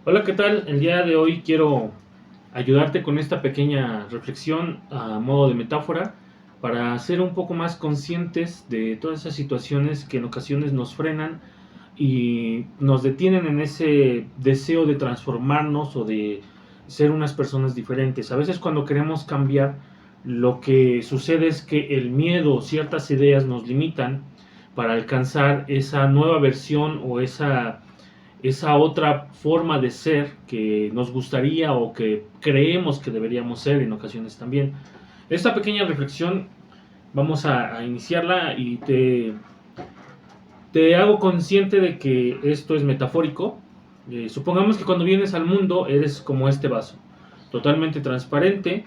Hola, ¿qué tal? El día de hoy quiero ayudarte con esta pequeña reflexión a modo de metáfora para ser un poco más conscientes de todas esas situaciones que en ocasiones nos frenan y nos detienen en ese deseo de transformarnos o de ser unas personas diferentes. A veces cuando queremos cambiar, lo que sucede es que el miedo o ciertas ideas nos limitan para alcanzar esa nueva versión o esa otra forma de ser que nos gustaría o que creemos que deberíamos ser en ocasiones también. Esta pequeña reflexión vamos a iniciarla y te hago consciente de que esto es metafórico. Supongamos que cuando vienes al mundo eres como este vaso, totalmente transparente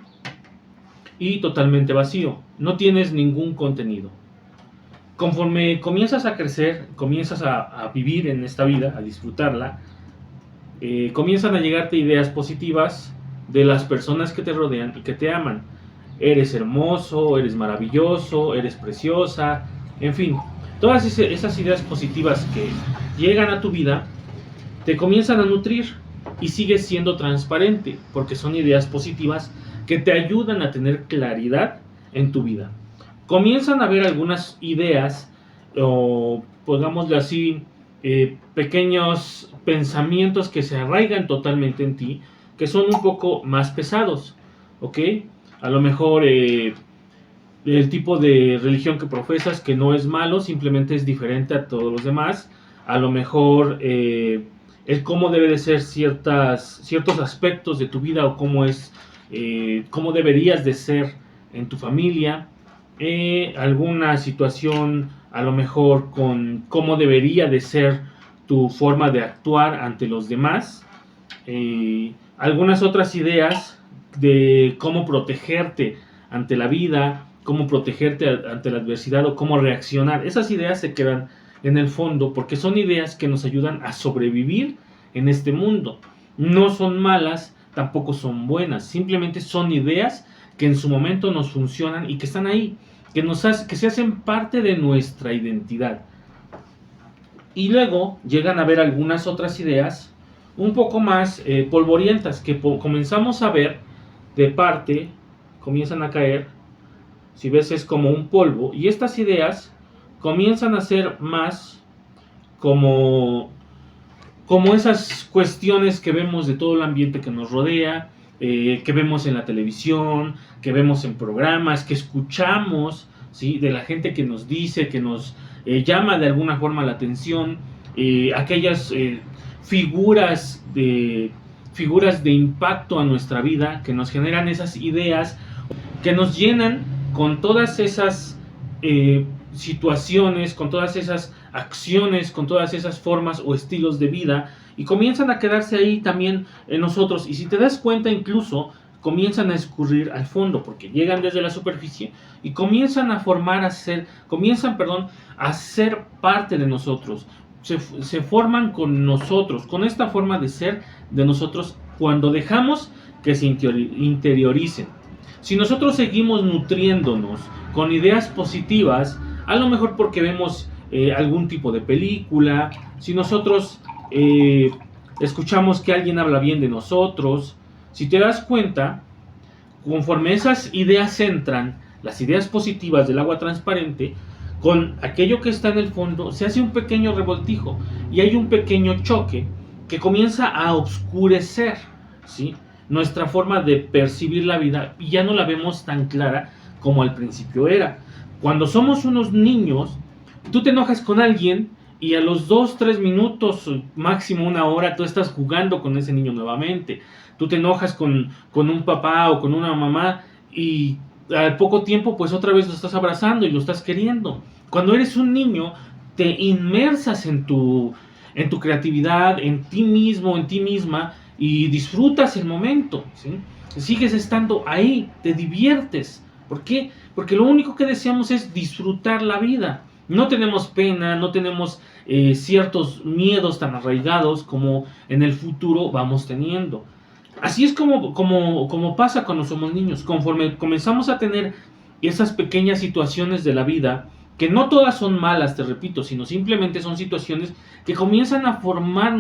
y totalmente vacío. No tienes ningún contenido. Conforme comienzas a crecer, comienzas a vivir en esta vida, a disfrutarla, comienzan a llegarte ideas positivas de las personas que te rodean y que te aman. Eres hermoso, eres maravilloso, eres preciosa, en fin, todas esas ideas positivas que llegan a tu vida te comienzan a nutrir y sigues siendo transparente porque son ideas positivas que te ayudan a tener claridad en tu vida. Comienzan a haber algunas ideas o pongámosle así, pequeños pensamientos que se arraigan totalmente en ti, que son un poco más pesados, ¿ok? A lo mejor el tipo de religión que profesas, que no es malo, simplemente es diferente a todos los demás. A lo mejor el cómo debe de ser ciertos aspectos de tu vida o cómo deberías de ser en tu familia. Alguna situación a lo mejor con cómo debería de ser tu forma de actuar ante los demás. Algunas otras ideas de cómo protegerte ante la vida, cómo protegerte ante la adversidad o cómo reaccionar. Esas ideas se quedan en el fondo porque son ideas que nos ayudan a sobrevivir en este mundo. No son malas, tampoco son buenas, simplemente son ideas que en su momento nos funcionan y que están ahí, que se hacen parte de nuestra identidad. Y luego llegan a ver algunas otras ideas un poco más polvorientas que comenzamos a ver de parte, comienzan a caer, si ves es como un polvo, y estas ideas comienzan a ser más como, como esas cuestiones que vemos de todo el ambiente que nos rodea, que vemos en la televisión, que vemos en programas, que escuchamos, ¿sí? De la gente que nos dice, que nos llama de alguna forma la atención, aquellas figuras de impacto a nuestra vida, que nos generan esas ideas, que nos llenan con todas esas situaciones, con todas esas acciones, con todas esas formas o estilos de vida, y comienzan a quedarse ahí también en nosotros. Y si te das cuenta, incluso comienzan a escurrir al fondo, porque llegan desde la superficie y comienzan a a ser parte de nosotros. Se forman con nosotros, con esta forma de ser de nosotros, cuando dejamos que se interioricen. Si nosotros seguimos nutriéndonos con ideas positivas, a lo mejor porque vemos algún tipo de película, si nosotros escuchamos que alguien habla bien de nosotros, si te das cuenta, conforme esas ideas entran, las ideas positivas del agua transparente, con aquello que está en el fondo, se hace un pequeño revoltijo y hay un pequeño choque que comienza a oscurecer, ¿sí? Nuestra forma de percibir la vida y ya no la vemos tan clara como al principio era. Cuando somos unos niños, tú te enojas con alguien y a los 2, 3 minutos, máximo una hora, tú estás jugando con ese niño nuevamente. Tú te enojas con un papá o con una mamá y al poco tiempo pues otra vez lo estás abrazando y lo estás queriendo. Cuando eres un niño te inmersas en tu creatividad, en ti mismo, en ti misma, y disfrutas el momento, ¿sí? Sigues estando ahí, te diviertes. ¿Por qué? Porque lo único que deseamos es disfrutar la vida. No tenemos pena, no tenemos ciertos miedos tan arraigados como en el futuro vamos teniendo. Así es como pasa cuando somos niños. Conforme comenzamos a tener esas pequeñas situaciones de la vida, que no todas son malas, te repito, sino simplemente son situaciones que comienzan a formar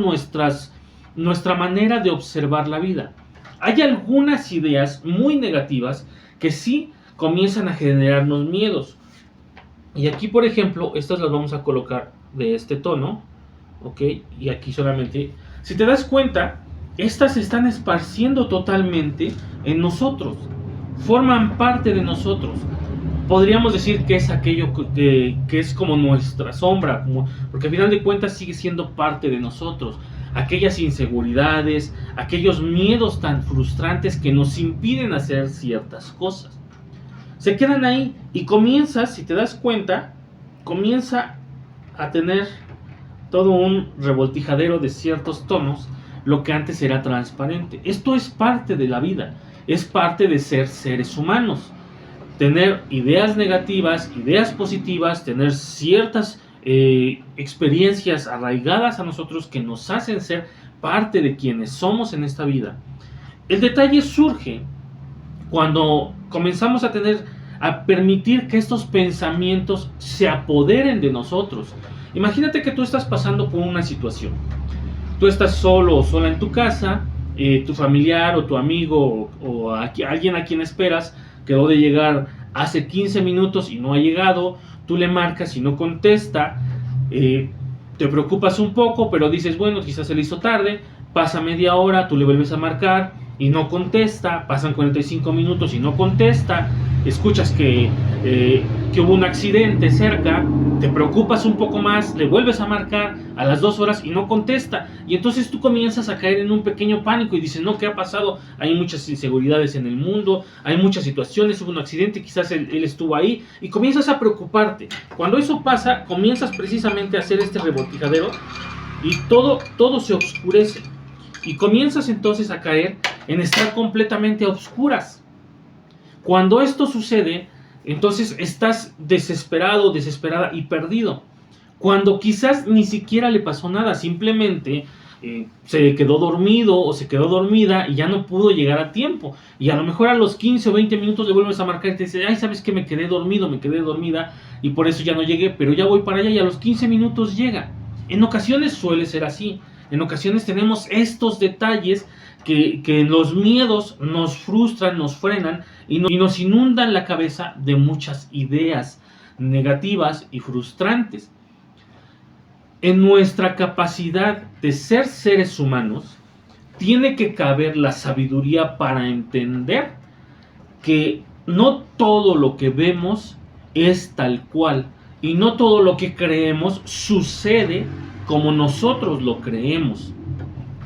nuestra manera de observar la vida. Hay algunas ideas muy negativas que sí comienzan a generarnos miedos. Y aquí, por ejemplo, estas las vamos a colocar de este tono, ¿ok? Y aquí solamente, si te das cuenta, estas se están esparciendo totalmente en nosotros, forman parte de nosotros. Podríamos decir que es aquello que es como nuestra sombra, porque al final de cuentas sigue siendo parte de nosotros. Aquellas inseguridades, aquellos miedos tan frustrantes que nos impiden hacer ciertas cosas. Se quedan ahí y comienzas, si te das cuenta, comienza a tener todo un revoltijadero de ciertos tonos, lo que antes era transparente. Esto es parte de la vida, es parte de ser seres humanos. Tener ideas negativas, ideas positivas, tener ciertas experiencias arraigadas a nosotros que nos hacen ser parte de quienes somos en esta vida. El detalle surge cuando comenzamos a permitir que estos pensamientos se apoderen de nosotros. Imagínate que tú estás pasando por una situación. Tú estás solo o sola en tu casa, tu familiar o tu amigo o alguien a quien esperas quedó de llegar hace 15 minutos y no ha llegado. Tú le marcas y no contesta. Te preocupas un poco, pero dices, bueno, quizás se le hizo tarde. Pasa media hora, tú le vuelves a marcar y no contesta. Pasan 45 minutos y no contesta. Escuchas que hubo un accidente cerca, te preocupas un poco más, le vuelves a marcar a las 2 horas y no contesta. Y entonces tú comienzas a caer en un pequeño pánico y dices, no, ¿qué ha pasado? Hay muchas inseguridades en el mundo, hay muchas situaciones, hubo un accidente, quizás él estuvo ahí, y comienzas a preocuparte. Cuando eso pasa, comienzas precisamente a hacer este revoltijadero y todo se oscurece. Y comienzas entonces a caer en estar completamente a oscuras. Cuando esto sucede, entonces estás desesperado, desesperada y perdido. Cuando quizás ni siquiera le pasó nada, simplemente se quedó dormido o se quedó dormida y ya no pudo llegar a tiempo. Y a lo mejor a los 15 o 20 minutos le vuelves a marcar y te dice, ay, ¿sabes qué? Me quedé dormido, me quedé dormida y por eso ya no llegué, pero ya voy para allá y a los 15 minutos llega. En ocasiones suele ser así. En ocasiones tenemos estos detalles que los miedos nos frustran, nos frenan y nos inundan la cabeza de muchas ideas negativas y frustrantes. En nuestra capacidad de ser seres humanos tiene que caber la sabiduría para entender que no todo lo que vemos es tal cual y no todo lo que creemos sucede como nosotros lo creemos.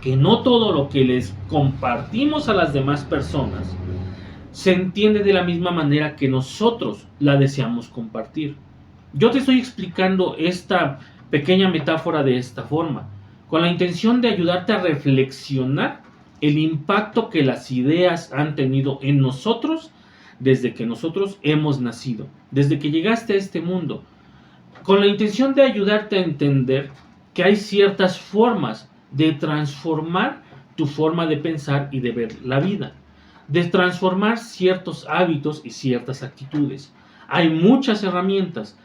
Que no todo lo que les compartimos a las demás personas se entiende de la misma manera que nosotros la deseamos compartir. Yo te estoy explicando esta pequeña metáfora de esta forma, con la intención de ayudarte a reflexionar el impacto que las ideas han tenido en nosotros desde que nosotros hemos nacido, desde que llegaste a este mundo, con la intención de ayudarte a entender que hay ciertas formas de transformar tu forma de pensar y de ver la vida, de transformar ciertos hábitos y ciertas actitudes. Hay muchas herramientas,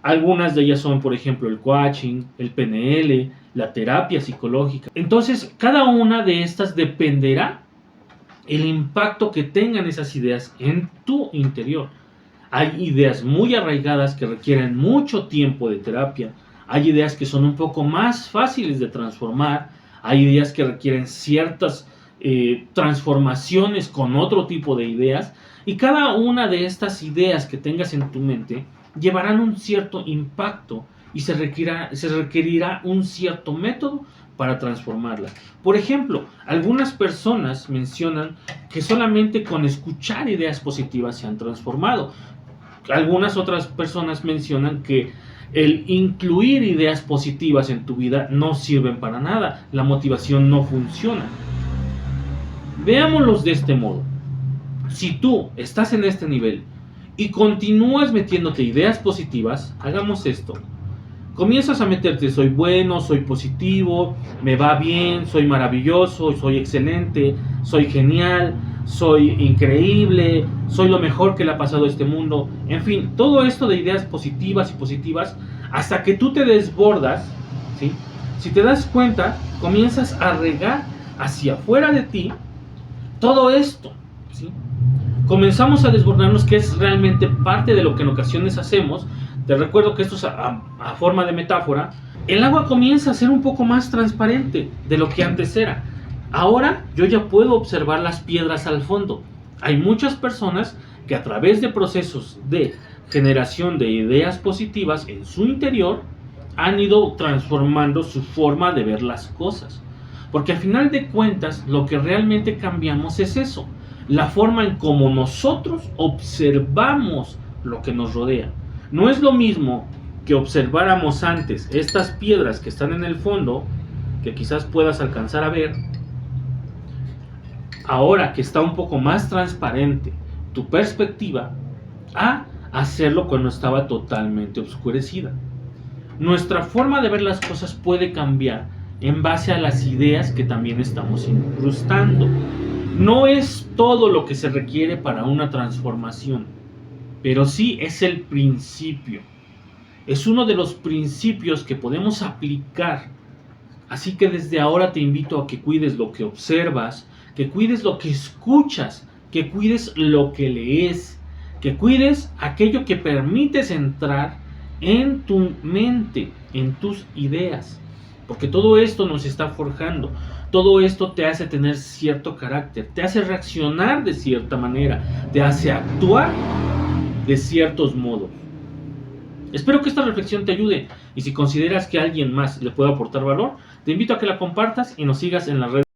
algunas de ellas son, por ejemplo, el coaching, el PNL, la terapia psicológica. Entonces, cada una de estas dependerá el impacto que tengan esas ideas en tu interior. Hay ideas muy arraigadas que requieren mucho tiempo de terapia. Hay ideas que son un poco más fáciles de transformar. Hay ideas que requieren ciertas transformaciones con otro tipo de ideas. Y cada una de estas ideas que tengas en tu mente llevarán un cierto impacto y se requerirá un cierto método para transformarlas. Por ejemplo, algunas personas mencionan que solamente con escuchar ideas positivas se han transformado. Algunas otras personas mencionan que el incluir ideas positivas en tu vida no sirven para nada. La motivación no funciona. Veámoslos de este modo. Si tú estás en este nivel y continúas metiéndote ideas positivas, hagamos esto. Comienzas a meterte, soy bueno, soy positivo, me va bien, soy maravilloso, soy excelente, soy genial, soy increíble, soy lo mejor que le ha pasado a este mundo. En fin, todo esto de ideas positivas y positivas, hasta que tú te desbordas, ¿sí? si te das cuenta, comienzas a regar hacia afuera de ti todo esto, ¿sí? Comenzamos a desbordarnos, que es realmente parte de lo que en ocasiones hacemos. Te recuerdo que esto es a forma de metáfora. El agua comienza a ser un poco más transparente de lo que antes era. Ahora yo ya puedo observar las piedras al fondo. Hay muchas personas que a través de procesos de generación de ideas positivas en su interior han ido transformando su forma de ver las cosas. Porque al final de cuentas lo que realmente cambiamos es eso, la forma en cómo nosotros observamos lo que nos rodea. No es lo mismo que observáramos antes estas piedras que están en el fondo, que quizás puedas alcanzar a ver, ahora que está un poco más transparente tu perspectiva, a hacerlo cuando estaba totalmente oscurecida. Nuestra forma de ver las cosas puede cambiar en base a las ideas que también estamos incrustando. No es todo lo que se requiere para una transformación, pero sí es el principio. Es uno de los principios que podemos aplicar. Así que desde ahora te invito a que cuides lo que observas, que cuides lo que escuchas, que cuides lo que lees, que cuides aquello que permites entrar en tu mente, en tus ideas. Porque todo esto nos está forjando. Todo esto te hace tener cierto carácter, te hace reaccionar de cierta manera, te hace actuar de ciertos modos. Espero que esta reflexión te ayude, y si consideras que a alguien más le puede aportar valor, te invito a que la compartas y nos sigas en las redes.